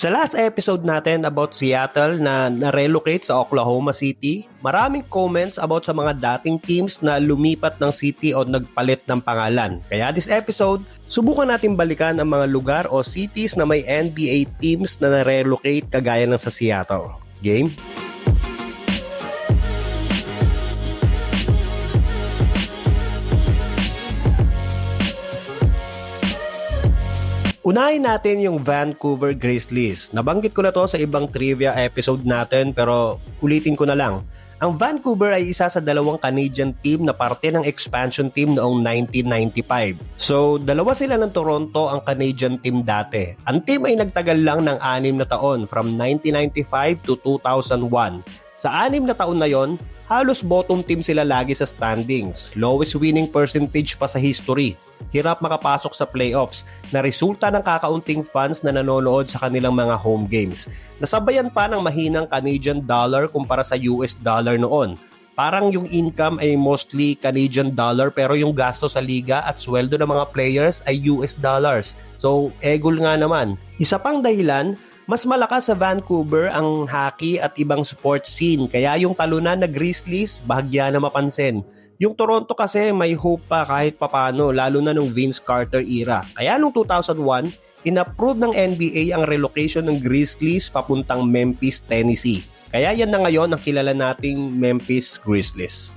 Sa last episode natin about Seattle na na-relocate sa Oklahoma City, maraming comments about sa mga dating teams na lumipat ng city o nagpalit ng pangalan. Kaya this episode, subukan natin balikan ang mga lugar o cities na may NBA teams na na-relocate kagaya ng sa Seattle. Game? Unahin natin yung Vancouver Grizzlies. Nabanggit ko na to sa ibang trivia episode natin pero ulitin ko na lang. Ang Vancouver ay isa sa dalawang Canadian team na parte ng expansion team noong 1995. So, dalawa sila ng Toronto ang Canadian team dati. Ang team ay nagtagal lang ng 6 na taon from 1995 to 2001. Sa 6 na taon na yon, halos bottom team sila lagi sa standings. Lowest winning percentage pa sa history. Hirap makapasok sa playoffs na resulta ng kakaunting fans na nanonood sa kanilang mga home games. Nasabayan pa ng mahinang Canadian dollar kumpara sa US dollar noon. Parang yung income ay mostly Canadian dollar pero yung gasto sa liga at sweldo ng mga players ay US dollars. So, egol nga naman. Isa pang dahilan, mas malakas sa Vancouver ang hockey at ibang sports scene kaya yung talunan na Grizzlies bahagya na mapansin. Yung Toronto kasi may hope pa kahit papano lalo na nung Vince Carter era. Kaya nung 2001, inapprove ng NBA ang relocation ng Grizzlies papuntang Memphis, Tennessee. Kaya yan na ngayon ang kilala nating Memphis Grizzlies.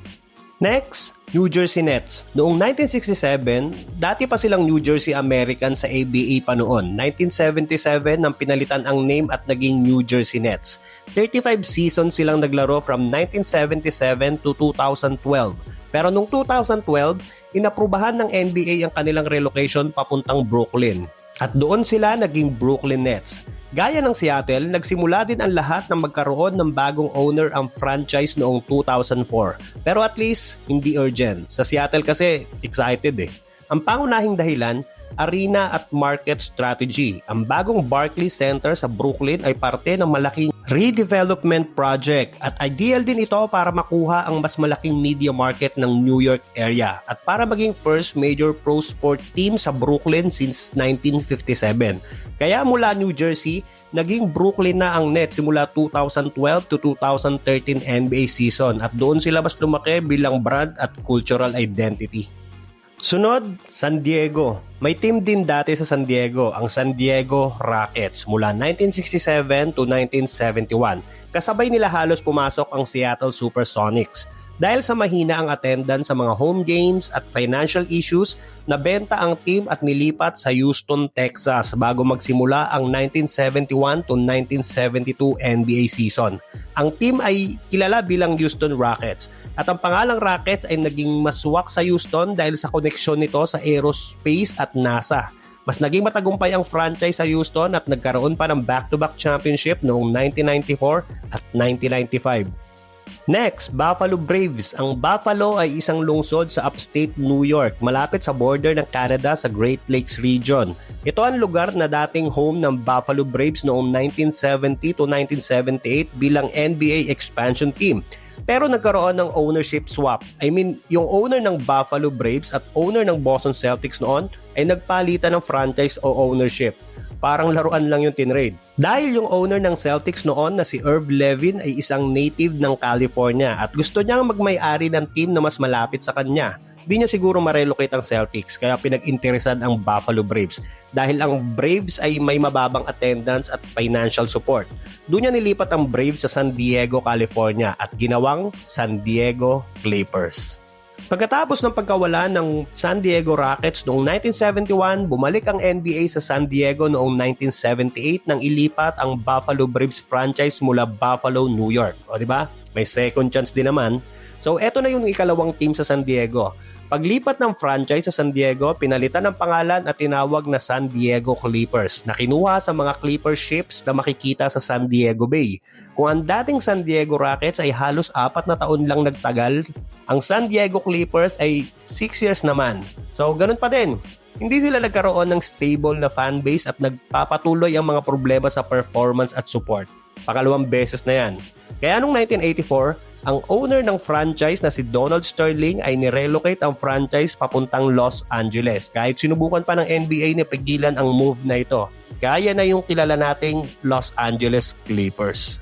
Next, New Jersey Nets. Noong 1967, dati pa silang New Jersey Americans sa ABA pa noon. 1977 nang pinalitan ang name at naging New Jersey Nets. 35 seasons silang naglaro from 1977 to 2012. Pero noong 2012, inaprubahan ng NBA ang kanilang relocation papuntang Brooklyn. At doon sila naging Brooklyn Nets. Gaya ng Seattle, nagsimula din ang lahat ng magkaroon ng bagong owner ang franchise noong 2004. Pero at least, hindi urgent. Sa Seattle kasi, excited eh. Ang pangunahing dahilan, arena at market strategy. Ang bagong Barclays Center sa Brooklyn ay parte ng malaking redevelopment project at ideal din ito para makuha ang mas malaking media market ng New York area at para maging first major pro sport team sa Brooklyn since 1957. Kaya mula New Jersey, naging Brooklyn na ang Nets simula 2012 to 2013 NBA season at doon sila mas lumaki bilang brand at cultural identity. Sunod, San Diego. May team din dati sa San Diego, ang San Diego Rockets mula 1967 to 1971. Kasabay nila halos pumasok ang Seattle Supersonics. Dahil sa mahina ang attendance sa mga home games at financial issues, nabenta ang team at nilipat sa Houston, Texas bago magsimula ang 1971 to 1972 NBA season. Ang team ay kilala bilang Houston Rockets at ang pangalang Rockets ay naging maswak sa Houston dahil sa koneksyon nito sa aerospace at NASA. Mas naging matagumpay ang franchise sa Houston at nagkaroon pa ng back-to-back championship noong 1994 at 1995. Next, Buffalo Braves. Ang Buffalo ay isang lungsod sa upstate New York, malapit sa border ng Canada sa Great Lakes region. Ito ang lugar na dating home ng Buffalo Braves noong 1970 to 1978 bilang NBA expansion team. Pero nagkaroon ng ownership swap. I mean, yung owner ng Buffalo Braves at owner ng Boston Celtics noon ay nagpalitan ng franchise o ownership. Parang laruan lang yung tinrade. Dahil yung owner ng Celtics noon na si Irv Levin ay isang native ng California at gusto niyang magmay-ari ng team na mas malapit sa kanya. Di niya siguro ma-relocate ang Celtics kaya pinag-interesan ang Buffalo Braves dahil ang Braves ay may mababang attendance at financial support. Doon niya nilipat ang Braves sa San Diego, California at ginawang San Diego Clippers. Pagkatapos ng pagkawala ng San Diego Rockets noong 1971, bumalik ang NBA sa San Diego noong 1978 nang ilipat ang Buffalo Braves franchise mula Buffalo, New York. O diba? May second chance din naman. So eto na yung ikalawang team sa San Diego. Paglipat ng franchise sa San Diego, pinalitan ng pangalan at tinawag na San Diego Clippers na kinuha sa mga Clipper ships na makikita sa San Diego Bay. Kung ang dating San Diego Rockets ay halos 4 na taon lang nagtagal, ang San Diego Clippers ay 6 years naman. So ganun pa din. Hindi sila nagkaroon ng stable na fanbase at nagpapatuloy ang mga problema sa performance at support. Pakalawang beses na yan. Kaya noong 1984, ang owner ng franchise na si Donald Sterling ay nirelocate ang franchise papuntang Los Angeles. Kahit sinubukan pa ng NBA na pigilan ang move na ito. Kaya na yung kilala nating Los Angeles Clippers.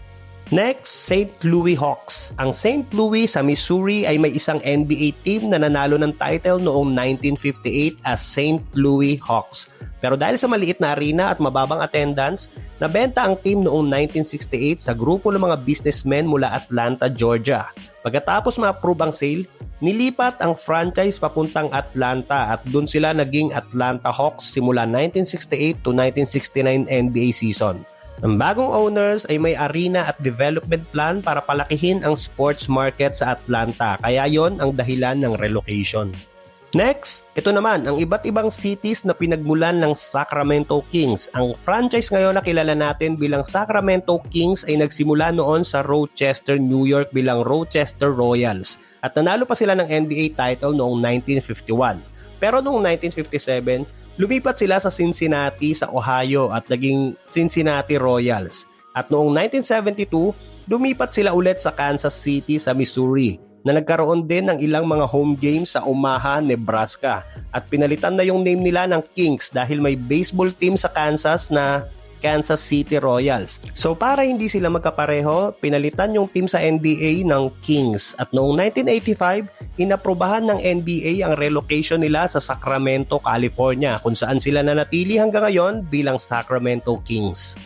Next, St. Louis Hawks. Ang St. Louis sa Missouri ay may isang NBA team na nanalo ng title noong 1958 as St. Louis Hawks. Pero dahil sa maliit na arena at mababang attendance, nabenta ang team noong 1968 sa grupo ng mga businessmen mula Atlanta, Georgia. Pagkatapos ma-approve ang sale, nilipat ang franchise papuntang Atlanta at doon sila naging Atlanta Hawks simula 1968 to 1969 NBA season. Ang bagong owners ay may arena at development plan para palakihin ang sports market sa Atlanta, kaya yon ang dahilan ng relocation. Next, ito naman ang iba't ibang cities na pinagmulan ng Sacramento Kings. Ang franchise ngayon na kilala natin bilang Sacramento Kings ay nagsimula noon sa Rochester, New York bilang Rochester Royals at nanalo pa sila ng NBA title noong 1951. Pero noong 1957, lumipat sila sa Cincinnati sa Ohio at naging Cincinnati Royals. At noong 1972, lumipat sila ulit sa Kansas City sa Missouri na nagkaroon din ng ilang mga home games sa Omaha, Nebraska. At pinalitan na yung name nila ng Kings dahil may baseball team sa Kansas na Kansas City Royals. So para hindi sila magkapareho, pinalitan yung team sa NBA ng Kings. At noong 1985, inaprobahan ng NBA ang relocation nila sa Sacramento, California, kung saan sila nanatili hanggang ngayon bilang Sacramento Kings.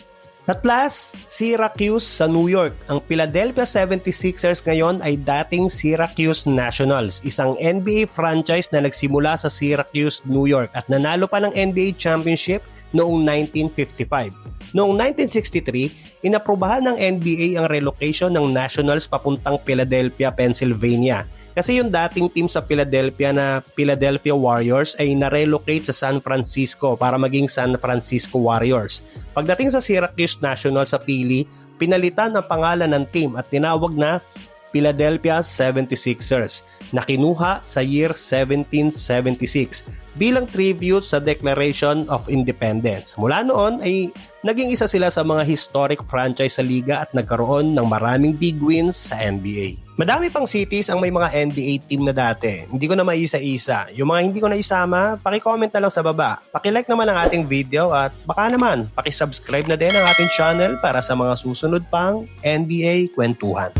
At last, Syracuse sa New York. Ang Philadelphia 76ers ngayon ay dating Syracuse Nationals, isang NBA franchise na nagsimula sa Syracuse, New York at nanalo pa ng NBA Championship noong 1955. Noong 1963, inaprobahan ng NBA ang relocation ng Nationals papuntang Philadelphia, Pennsylvania. Kasi yung dating team sa Philadelphia na Philadelphia Warriors ay na-relocate sa San Francisco para maging San Francisco Warriors. Pagdating sa Syracuse Nationals sa Philly, pinalitan ang pangalan ng team at tinawag na Philadelphia 76ers na kinuha sa year 1776 bilang tribute sa Declaration of Independence. Mula noon ay naging isa sila sa mga historic franchise sa liga at nagkaroon ng maraming big wins sa NBA. Madami pang cities ang may mga NBA team na dati. Hindi ko na maisa-isa. Yung mga hindi ko na isama, paki-comment na lang sa baba. Paki-like naman ang ating video at baka naman paki-subscribe na din ang ating channel para sa mga susunod pang NBA kwentuhan.